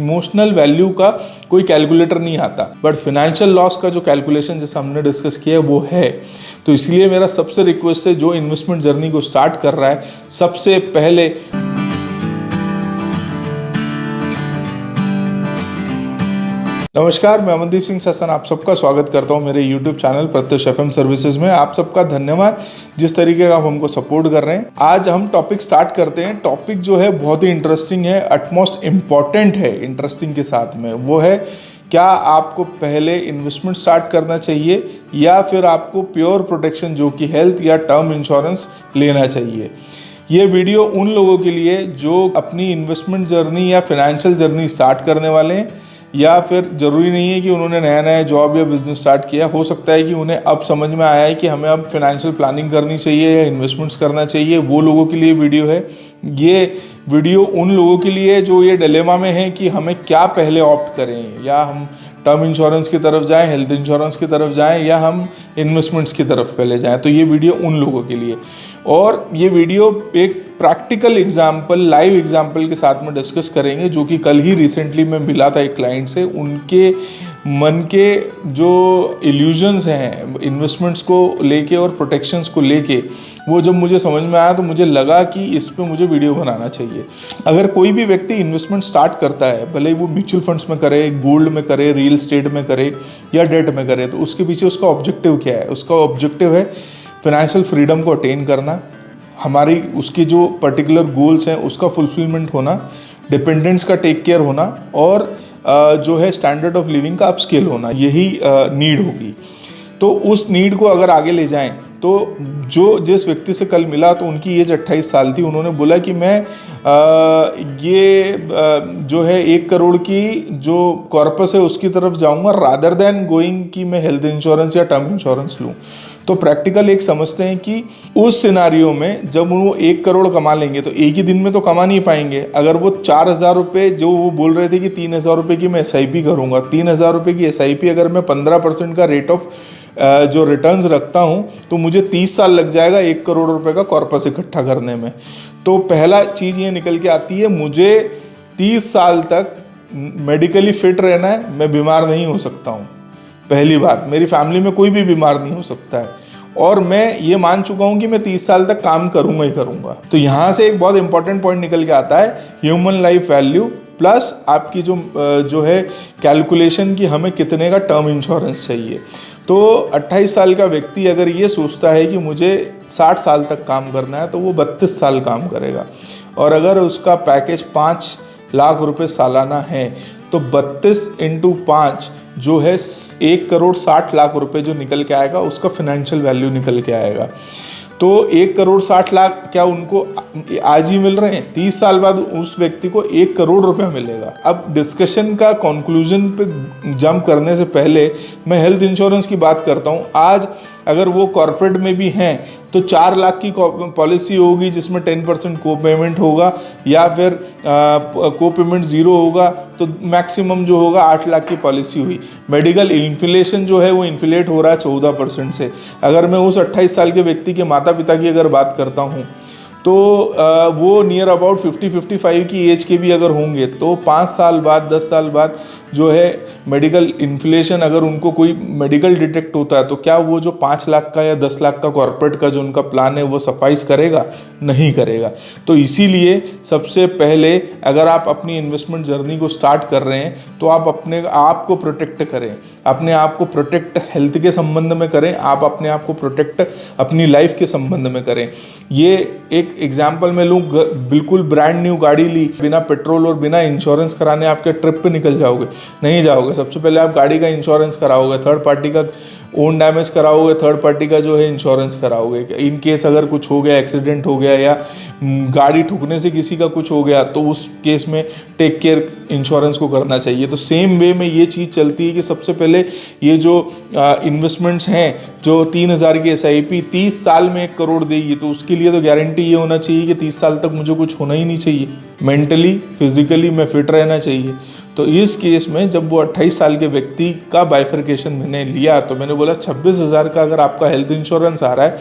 Emotional value का कोई calculator नहीं आता, बट फाइनेंशियल लॉस का जो कैलकुलेशन जैसे हमने डिस्कस किया वो है। तो इसलिए मेरा सबसे रिक्वेस्ट है, जो इन्वेस्टमेंट जर्नी को स्टार्ट कर रहा है, सबसे पहले नमस्कार, मैं अमनदीप सिंह सस्सन आप सबका स्वागत करता हूं मेरे YouTube channel Pratyush FM services में। आप सबका धन्यवाद जिस तरीके का आप हमको सपोर्ट कर रहे हैं। आज हम टॉपिक स्टार्ट करते हैं। टॉपिक जो है बहुत ही इंटरेस्टिंग है, अटमोस्ट इम्पॉर्टेंट है इंटरेस्टिंग के साथ में। वो है, क्या आपको पहले इन्वेस्टमेंट स्टार्ट करना चाहिए या फिर आपको प्योर प्रोटेक्शन जो कि हेल्थ या टर्म इंश्योरेंस लेना चाहिए। ये वीडियो उन लोगों के लिए जो अपनी इन्वेस्टमेंट जर्नी या फाइनेंशियल जर्नी स्टार्ट करने वाले हैं, या फिर ज़रूरी नहीं है कि उन्होंने नया नया जॉब या बिजनेस स्टार्ट किया। हो सकता है कि उन्हें अब समझ में आया है कि हमें अब फाइनेंशियल प्लानिंग करनी चाहिए या इन्वेस्टमेंट्स करना चाहिए। वो लोगों के लिए वीडियो है। ये वीडियो उन लोगों के लिए जो ये डिलेमा में है कि हमें क्या पहले ऑप्ट करें, या हम टर्म इंश्योरेंस की तरफ जाएं, हेल्थ इंश्योरेंस की तरफ जाएं, या हम इन्वेस्टमेंट्स की तरफ पहले जाएं। तो ये वीडियो उन लोगों के लिए, और ये वीडियो एक प्रैक्टिकल एग्जाम्पल, लाइव एग्जाम्पल के साथ में डिस्कस करेंगे, जो कि कल ही रिसेंटली मैं मिला था एक क्लाइंट से। उनके मन के जो इल्यूजन्स हैं इन्वेस्टमेंट्स को लेके और प्रोटेक्शंस को लेके, वो जब मुझे समझ में आया तो मुझे लगा कि इस पे मुझे वीडियो बनाना चाहिए। अगर कोई भी व्यक्ति इन्वेस्टमेंट स्टार्ट करता है, भले ही वो म्यूचुअल फंड्स में करे, गोल्ड में करे, रियल एस्टेट में करे या डेट में करे, तो उसके पीछे उसका ऑब्जेक्टिव क्या है? उसका ऑब्जेक्टिव है फाइनेंशियल फ्रीडम को अटेन करना, हमारी उसके जो पर्टिकुलर गोल्स हैं उसका फुलफिलमेंट होना, डिपेंडेंट्स का टेक केयर होना, और जो है स्टैंडर्ड ऑफ लिविंग का अपस्केल होना। यही नीड होगी। तो उस नीड को अगर आगे ले जाएं, तो जिस व्यक्ति से कल मिला, तो उनकी एज 28 साल थी। उन्होंने बोला कि मैं जो है 1 करोड़ की जो कॉर्पस है उसकी तरफ जाऊंगा, रादर देन गोइंग कि मैं हेल्थ इंश्योरेंस या टर्म इंश्योरेंस लूँ। तो प्रैक्टिकल एक समझते हैं कि उस सिनारियो में जब वो 1 करोड़ कमा लेंगे, तो एक ही दिन में तो कमा नहीं पाएंगे। अगर वो 4,000 रुपये, जो वो बोल रहे थे कि 3,000 रुपये की मैं SIP करूँगा, 3,000 रुपये की SIP अगर मैं 15% का रेट ऑफ जो रिटर्न्स रखता हूं, तो मुझे 30 साल लग जाएगा 1 करोड़ रुपए का कॉर्पस इकट्ठा करने में। तो पहला चीज़ ये निकल के आती है, मुझे 30 साल तक मेडिकली फिट रहना है, मैं बीमार नहीं हो सकता हूँ। पहली बात, मेरी फैमिली में कोई भी बीमार नहीं हो सकता है, और मैं ये मान चुका हूँ कि मैं 30 साल तक काम करूँगा ही करूँगा। तो यहाँ से एक बहुत इंपॉर्टेंट पॉइंट निकल के आता है, ह्यूमन लाइफ वैल्यू प्लस आपकी जो है कैलकुलेशन कि हमें कितने का टर्म इंश्योरेंस चाहिए। तो 28 साल का व्यक्ति अगर ये सोचता है कि मुझे 60 साल तक काम करना है, तो वो 32 साल काम करेगा। और अगर उसका पैकेज 5 लाख रुपए सालाना है, तो 32 × 5 जो है 1 करोड़ 60 लाख रुपए जो निकल के आएगा, उसका फाइनेंशियल वैल्यू निकल के आएगा। तो 1 करोड़ 60 लाख क्या उनको आज ही मिल रहे हैं? 30 साल बाद उस व्यक्ति को 1 करोड़ रुपया मिलेगा। अब डिस्कशन का कंक्लूजन पे जंप करने से पहले मैं हेल्थ इंश्योरेंस की बात करता हूँ। आज अगर वो कॉर्पोरेट में भी हैं, तो 4 लाख की पॉलिसी होगी जिसमें 10% को पेमेंट होगा, या फिर को पेमेंट 0 होगा, तो मैक्सिमम जो होगा 8 लाख की पॉलिसी हुई। मेडिकल इन्फ्लेशन जो है वो इन्फ्लेट हो रहा है 14% से। अगर मैं उस 28 साल के व्यक्ति के माता पिता की अगर बात करता हूँ, तो वो नियर अबाउट 50-55 की एज के भी अगर होंगे, तो 5 साल बाद 10 साल बाद जो है मेडिकल इन्फ्लेशन, अगर उनको कोई मेडिकल डिटेक्ट होता है, तो क्या वो जो 5 लाख का या 10 लाख का कॉर्पोरेट का जो उनका प्लान है वो सफाइस करेगा? नहीं करेगा। तो इसीलिए सबसे पहले अगर आप अपनी इन्वेस्टमेंट जर्नी को स्टार्ट कर रहे हैं, तो आप अपने आप को प्रोटेक्ट करें, अपने आप को प्रोटेक्ट हेल्थ के संबंध में करें, आप अपने आप को प्रोटेक्ट अपनी लाइफ के संबंध में करें। ये एक एग्जाम्पल मैं लूँ, बिल्कुल ब्रांड न्यू गाड़ी ली, बिना पेट्रोल और बिना इंश्योरेंस कराने आपके ट्रिप पे निकल जाओगे? नहीं जाओगे। सबसे पहले आप गाड़ी का इंश्योरेंस कराओगे, थर्ड पार्टी का ओन डैमेज कराओगे, थर्ड पार्टी का जो है इंश्योरेंस कराओगे। इन केस अगर कुछ हो गया, एक्सीडेंट हो गया या गाड़ी ठुकने से किसी का कुछ हो गया, तो उस केस में टेक केयर इंश्योरेंस को करना चाहिए। तो सेम वे में ये चीज़ चलती है कि सबसे पहले ये जो इन्वेस्टमेंट्स हैं, जो 3,000 की SIP 30 साल में 1 करोड़ देगी, तो उसके लिए तो गारंटी ये होना चाहिए कि 30 साल तक मुझे कुछ होना ही नहीं चाहिए, मेंटली फिजिकली मैं फिट रहना चाहिए। तो इस केस में जब वो 28 साल के व्यक्ति का बाइफर्केशन मैंने लिया, तो मैंने बोला 26,000 का अगर आपका हेल्थ इंश्योरेंस आ रहा है,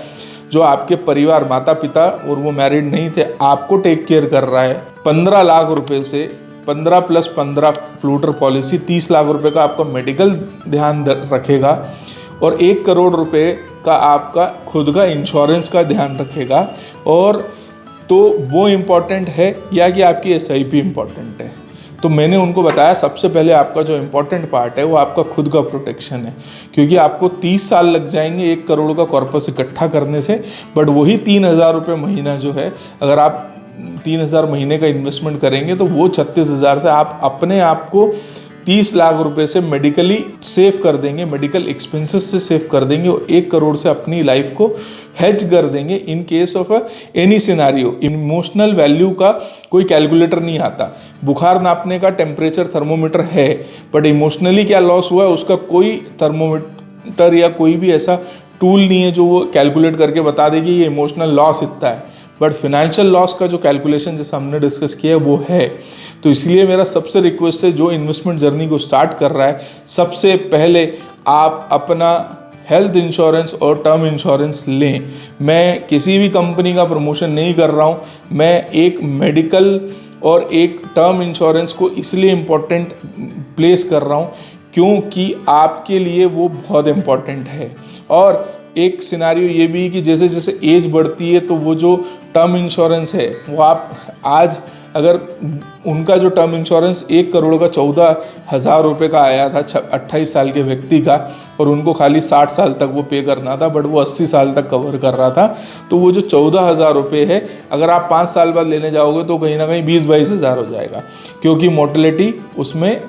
जो आपके परिवार माता पिता और वो मैरिड नहीं थे आपको टेक केयर कर रहा है, 15 लाख रुपए से 15 + 15 फ्लोटर पॉलिसी 30 लाख रुपए का आपका मेडिकल ध्यान रखेगा और 1 करोड़ रुपए का आपका खुद का इंश्योरेंस का ध्यान रखेगा, और तो वो इम्पॉर्टेंट है या कि आपकी SIP इम्पॉर्टेंट है। तो मैंने उनको बताया सबसे पहले आपका जो इम्पोर्टेंट पार्ट है वो आपका खुद का प्रोटेक्शन है, क्योंकि आपको 30 साल लग जाएंगे 1 करोड़ का कॉर्पस इकट्ठा करने से, बट वही 3,000 रुपये महीना जो है, अगर आप 3,000 महीने का इन्वेस्टमेंट करेंगे तो वो 36,000 से आप अपने आप को 30 लाख रुपए से मेडिकली सेव कर देंगे, मेडिकल एक्सपेंसेस से सेव कर देंगे, और 1 करोड़ से अपनी लाइफ को हेज कर देंगे in case of any scenario. Emotional value का कोई कैलकुलेटर नहीं आता। बुखार नापने का टेम्परेचर थर्मोमीटर है, बट इमोशनली क्या लॉस हुआ है उसका कोई थर्मोमीटर या कोई भी ऐसा टूल नहीं है जो वो कैलकुलेट करके बता देगी ये इमोशनल लॉस इतना है। बट फिनेंशियल लॉस का जो कैलकुलेशन जैसा हमने डिस्कस किया है वो है। तो इसलिए मेरा सबसे रिक्वेस्ट है, जो इन्वेस्टमेंट जर्नी को स्टार्ट कर रहा है, सबसे पहले आप अपना हेल्थ इंश्योरेंस और टर्म इंश्योरेंस लें। मैं किसी भी कंपनी का प्रमोशन नहीं कर रहा हूँ, मैं एक मेडिकल और एक टर्म इंश्योरेंस को इसलिए इम्पोर्टेंट प्लेस कर रहा हूँ क्योंकि आपके लिए वो बहुत इम्पोर्टेंट है। और एक सिनारियो ये भी कि जैसे जैसे एज बढ़ती है तो वो जो टर्म इंश्योरेंस है वो आप आज अगर उनका जो टर्म इंश्योरेंस 1 करोड़ का 14,000 रुपये का आया था 28 साल के व्यक्ति का, और उनको खाली 60 साल तक वो पे करना था, बट वो 80 साल तक कवर कर रहा था। तो वो जो 14,000 रुपये है, अगर आप 5 साल बाद लेने जाओगे तो कहीं ना कहीं 20-22 हज़ार हो जाएगा, क्योंकि मोर्टेलिटी उसमें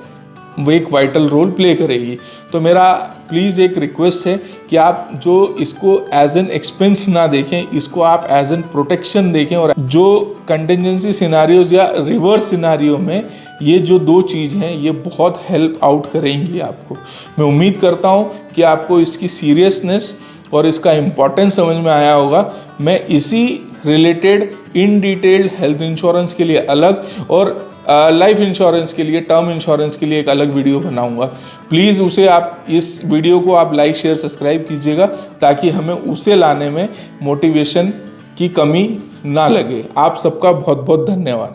वो एक वाइटल रोल प्ले करेगी। तो मेरा प्लीज़ एक रिक्वेस्ट है कि आप जो इसको एज एन एक्सपेंस ना देखें, इसको आप एज एन प्रोटेक्शन देखें, और जो कंटिजेंसी सिनारियोज या रिवर्स सिनारियो में ये जो 2 चीज़ हैं ये बहुत हेल्प आउट करेंगी आपको। मैं उम्मीद करता हूँ कि आपको इसकी सीरियसनेस और इसका इम्पोर्टेंस समझ में आया होगा। मैं इसी रिलेटेड इन डिटेल्ड हेल्थ इंश्योरेंस के लिए अलग और लाइफ इंश्योरेंस के लिए, टर्म इंश्योरेंस के लिए एक अलग वीडियो बनाऊंगा। प्लीज़ उसे आप इस वीडियो को आप लाइक शेयर सब्सक्राइब कीजिएगा, ताकि हमें उसे लाने में मोटिवेशन की कमी ना लगे। आप सबका बहुत बहुत धन्यवाद।